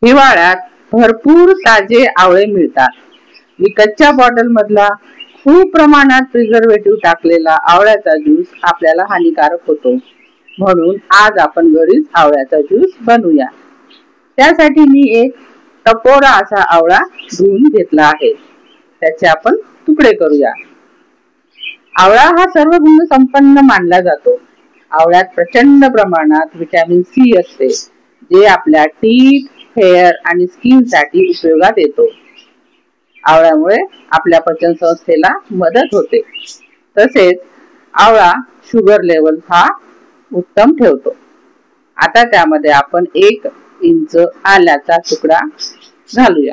हिवाळ्यात भरपूर ताजे आवळे मिळतात. विकतच्या बॉटल मधला खूप प्रमाणात प्रिझर्वेटिव्ह टाकलेला आवळ्याचा ज्यूस आपल्याला हानिकारक होतो. म्हणून आज आपण घरीच आवळ्याचा ज्यूस बनवूया. त्यासाठी मी एक टपोरा असा आवळा धुवून घेतला आहे. त्याचे आपण तुकडे करूया. आवळा हा सर्व गुण संपन्न मानला जातो. आवळ्यात प्रचंड प्रमाणात व्हिटॅमिन सी असते, जे आपल्या टीथ, हेअर आणि स्किन साठी उपयोगात येतो. आवळ्यामुळे आपल्या पचन संस्थेला मदत होते. तसेच आवळा शुगर लेवल हा उत्तम ठेवतो. आता त्यामध्ये आपण 1 इंच आल्याचा तुकडा घालूया.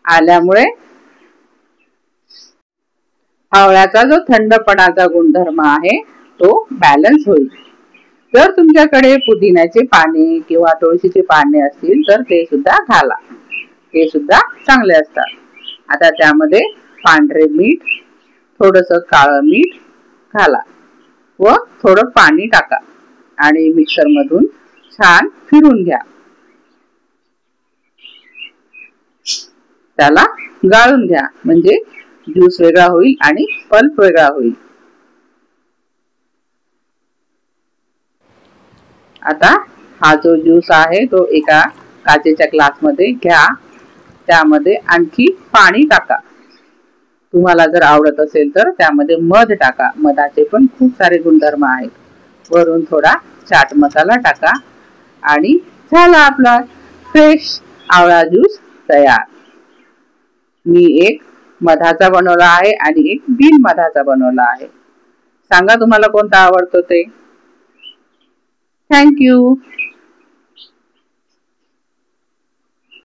आल्यामुळे आवळ्याचा जो थंडपणाचा गुणधर्म आहे तो बॅलन्स होईल. जर तुमच्याकडे पुदिन्याचे पाने किंवा तुळशीचे पाने असतील तर ते सुद्धा घाला. ते सुद्धा चांगले असतात. आता त्यामध्ये पांढरे मीठ, थोडंसं काळं मीठ घाला व थोडं पाणी टाका आणि मिक्सर मधून छान फिरून घ्या. त्याला गाळून घ्या, म्हणजे ज्यूस वेगळा होईल आणि पल्प वेगळा होईल. आता हा जो ज्यूस आहे तो एका काचेच्या ग्लासमध्ये घ्या. त्यामध्ये आणखी पाणी टाका. तुम्हाला जर आवडत असेल तर त्यामध्ये मध टाका. मधाचे पण खूप सारे गुणधर्म आहेत. वरून थोडा चाट मसाला टाका आणि झाला आपला फ्रेश आवळा ज्यूस तयार. मी एक मधाचा बनवला आहे आणि एक बिन मधाचा बनवला आहे. सांगा तुम्हाला कोणता आवडतो ते. Thank you.